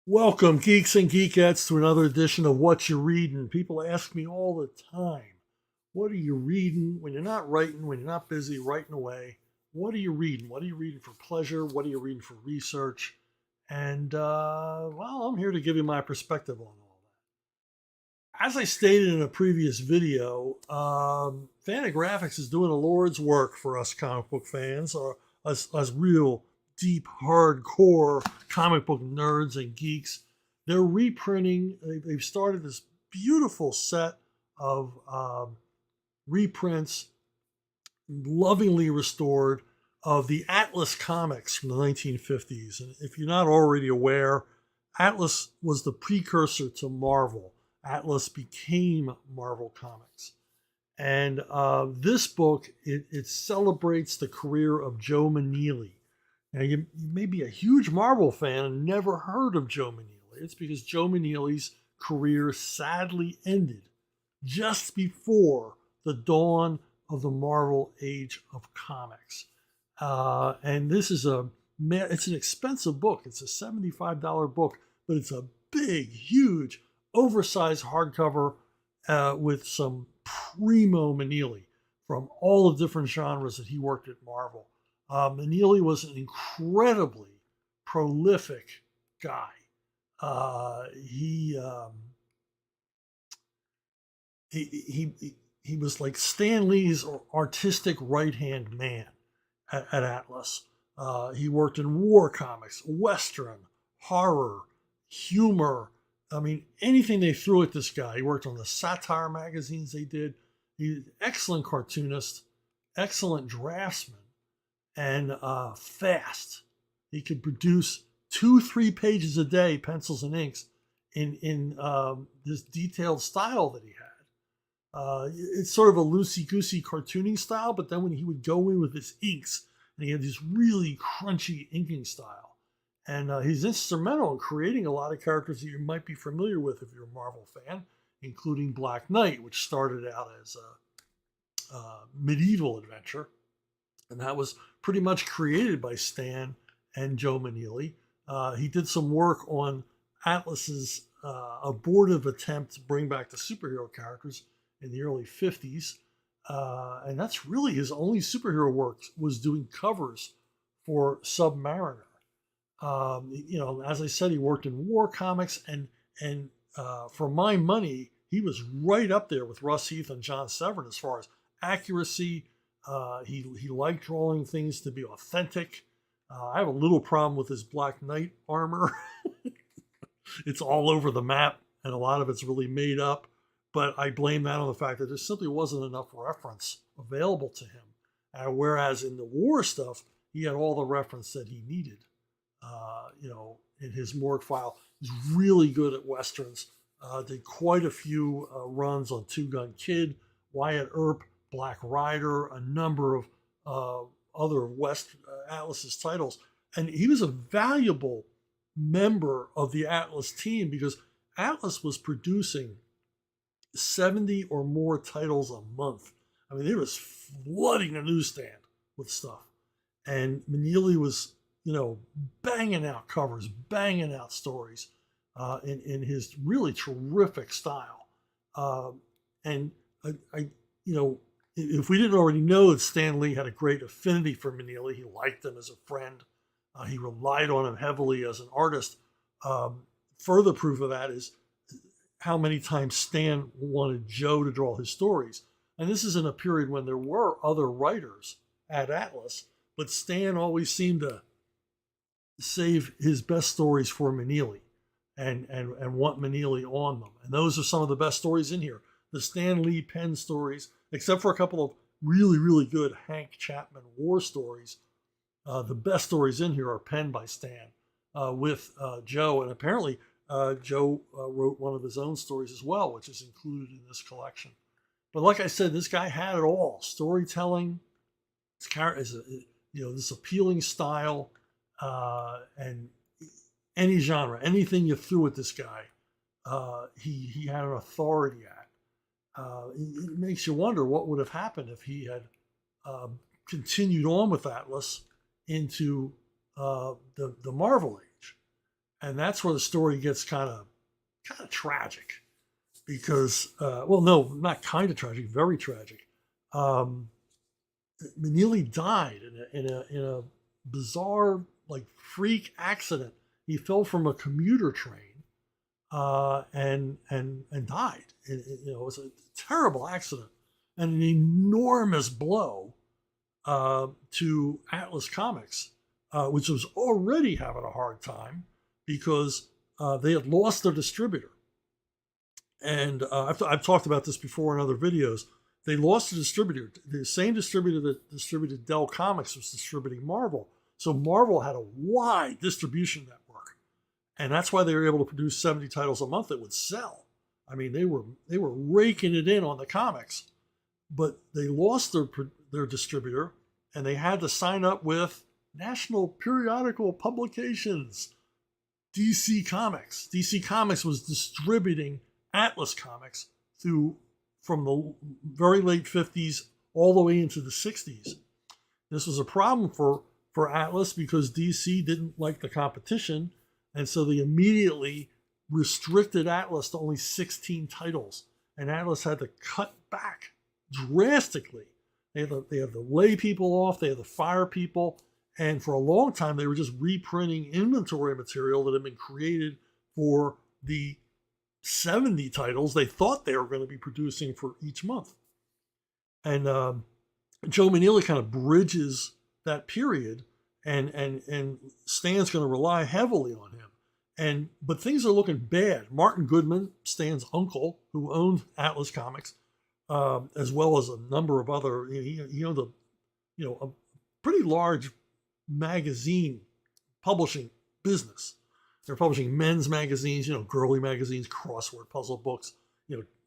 Welcome, geeks and geekettes, to another edition of What You Readin'. People ask me all the time, what are you reading when you're not writing, when you're not busy writing away? What are you reading? What are you reading for pleasure? What are you reading for research? And, well, I'm here to give you my perspective on all that. As I stated in a previous video, Fantagraphics is doing the Lord's work for us comic book fans, or us real deep, hardcore comic book nerds and geeks. They're reprinting, they've started this beautiful set of reprints, lovingly restored, of the Atlas comics from the 1950s. And if you're not already aware, Atlas was the precursor to Marvel. Atlas became Marvel Comics. And this book, it celebrates the career of Joe Maneely. Now, you may be a huge Marvel fan and never heard of Joe Maneely. It's because Joe Maneely's career sadly ended just before the dawn of the Marvel Age of Comics. And this is it's an expensive book. It's a $75 book, but it's a big, huge, oversized hardcover with some primo Maneely from all the different genres that he worked at Marvel. Maneely was an incredibly prolific guy. He was like Stan Lee's artistic right-hand man at Atlas. He worked in war comics, Western, horror, humor. I mean, anything they threw at this guy. He worked on the satire magazines they did. He's an excellent cartoonist, excellent draftsman, and fast. He could produce 2-3 pages a day, pencils and inks, in this detailed style that he had. It's sort of a loosey-goosey cartooning style, but then when he would go in with his inks, and he had this really crunchy inking style. And he's instrumental in creating a lot of characters that you might be familiar with if you're a Marvel fan, including Black Knight, which started out as a medieval adventure. And that was pretty much created by Stan and Joe Maneely. He did some work on Atlas's abortive attempt to bring back the superhero characters in the early 50s. And that's really his only superhero work, was doing covers for Submariner. As I said, he worked in war comics, and for my money, he was right up there with Russ Heath and John Severin as far as accuracy. He liked drawing things to be authentic. I have a little problem with his Black Knight armor. It's all over the map, and a lot of it's really made up. But I blame that on the fact that there simply wasn't enough reference available to him. Whereas in the war stuff, he had all the reference that he needed. In his morgue file, he's really good at westerns. Did quite a few runs on Two Gun Kid, Wyatt Earp, Black Rider, a number of other Atlas's titles. And he was a valuable member of the Atlas team because Atlas was producing 70 or more titles a month. I mean, they was flooding the newsstand with stuff. And Maneely was, banging out covers, banging out stories in his really terrific style. And if we didn't already know that Stan Lee had a great affinity for Maneely, he liked him as a friend. He relied on him heavily as an artist. Further proof of that is how many times Stan wanted Joe to draw his stories. And this is in a period when there were other writers at Atlas, but Stan always seemed to save his best stories for Maneely and want Maneely on them. And those are some of the best stories in here. The Stan Lee pen stories, except for a couple of really, really good Hank Chapman war stories. The best stories in here are penned by Stan with Joe. And apparently Joe wrote one of his own stories as well, which is included in this collection. But like I said, this guy had it all. Storytelling, this appealing style, and any genre, anything you threw at this guy, he had an authority at. It makes you wonder what would have happened if he had continued on with Atlas into the Marvel Age. And that's where the story gets kind of tragic, because well, no, not kind of tragic, very tragic. Meneely died in a bizarre, like, freak accident. He fell from a commuter train and died. It was a terrible accident and an enormous blow to Atlas Comics, which was already having a hard time because they had lost their distributor. And I've talked about this before in other videos. They lost the distributor. The same distributor that distributed Dell Comics was distributing Marvel. So Marvel had a wide distribution network. And that's why they were able to produce 70 titles a month that would sell. I mean, they were raking it in on the comics. But they lost their distributor, and they had to sign up with National Periodical Publications, DC Comics. DC Comics was distributing Atlas Comics from the very late 50s all the way into the 60s. This was a problem for Atlas because DC didn't like the competition, and so they immediately restricted Atlas to only 16 titles, and Atlas had to cut back drastically. They had to lay people off, they had to fire people, and for a long time they were just reprinting inventory material that had been created for the 70 titles they thought they were going to be producing for each month. And Joe Meneely kind of bridges that period, and Stan's going to rely heavily on him. But things are looking bad. Martin Goodman, Stan's uncle, who owned Atlas Comics, as well as a number of other, he owned a pretty large magazine publishing business. They're publishing men's magazines, girly magazines, crossword puzzle books,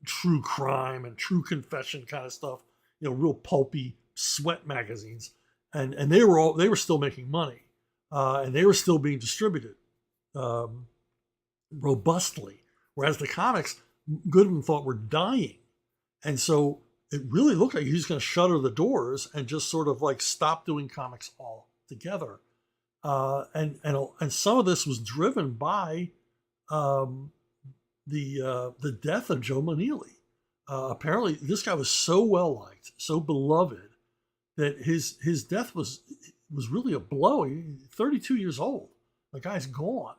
true crime and true confession kind of stuff, real pulpy sweat magazines. And they were still making money, and they were still being distributed robustly. Whereas the comics, Goodman thought, were dying. And so it really looked like he was going to shutter the doors and just sort of like stop doing comics altogether. And some of this was driven by the death of Joe Meneely. Apparently, this guy was so well liked, so beloved, that his death was really a blow. He's 32 years old. The guy's gone,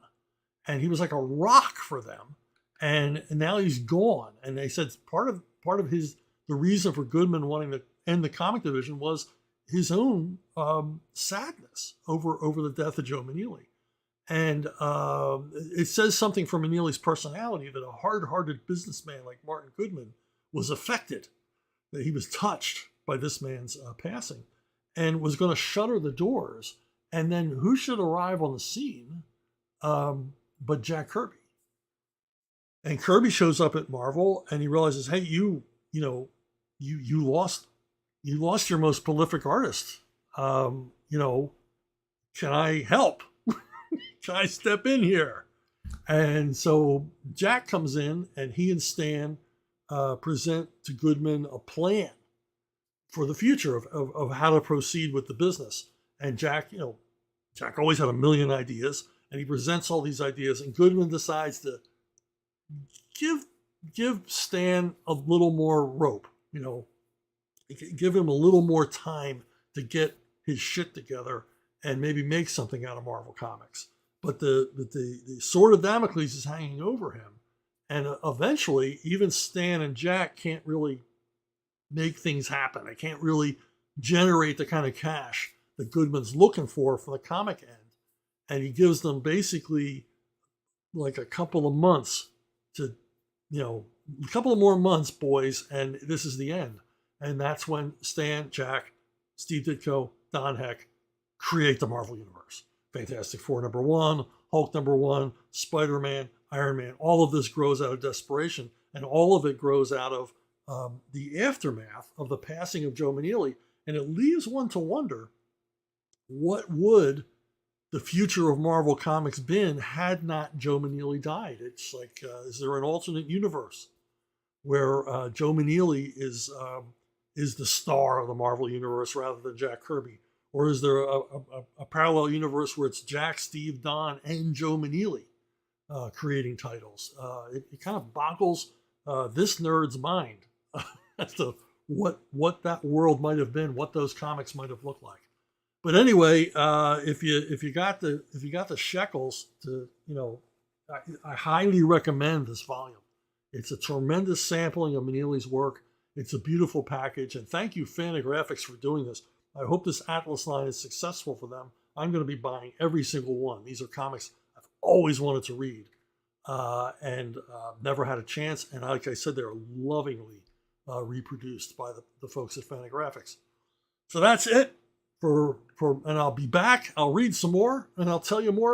and he was like a rock for them. And now he's gone. And they said part of the reason for Goodman wanting to end the comic division was his own sadness over the death of Joe Meneely. And it says something for Meneely's personality that a hard-hearted businessman like Martin Goodman was affected, that he was touched by this man's passing, and was going to shutter the doors. And then who should arrive on the scene but Jack Kirby? And Kirby shows up at Marvel, and he realizes, hey, you lost your most prolific artist. Can I help? Can I step in here? And so Jack comes in, and he and Stan present to Goodman a plan for the future of how to proceed with the business. And Jack always had a million ideas, and he presents all these ideas, and Goodman decides to give Stan a little more rope, give him a little more time to get his shit together and maybe make something out of Marvel Comics. But the sword of Damocles is hanging over him. And eventually, even Stan and Jack can't really make things happen. They can't really generate the kind of cash that Goodman's looking for the comic end. And he gives them basically like a couple of months to, a couple of more months, boys, and this is the end. And that's when Stan, Jack, Steve Ditko, Don Heck create the Marvel Universe. Fantastic Four #1, Hulk #1, Spider-Man, Iron Man. All of this grows out of desperation, and all of it grows out of the aftermath of the passing of Joe Meneely. And it leaves one to wonder, what would the future of Marvel Comics been had not Joe Meneely died? It's like, is there an alternate universe where Joe Meneely is the star of the Marvel Universe rather than Jack Kirby? Or is there a parallel universe where it's Jack, Steve, Don, and Joe Meneely? creating titles. It kind of boggles this nerd's mind as to what that world might have been, what those comics might have looked like. But anyway, if you got the shekels to, I highly recommend this volume. It's a tremendous sampling of Meneely's work. It's a beautiful package, and thank you, Fantagraphics, for doing this. I hope this Atlas line is successful for them. I'm going to be buying every single one. These are comics I've always wanted to read, and never had a chance. And like I said, they're lovingly reproduced by the folks at Fantagraphics. So that's it and I'll be back. I'll read some more, and I'll tell you more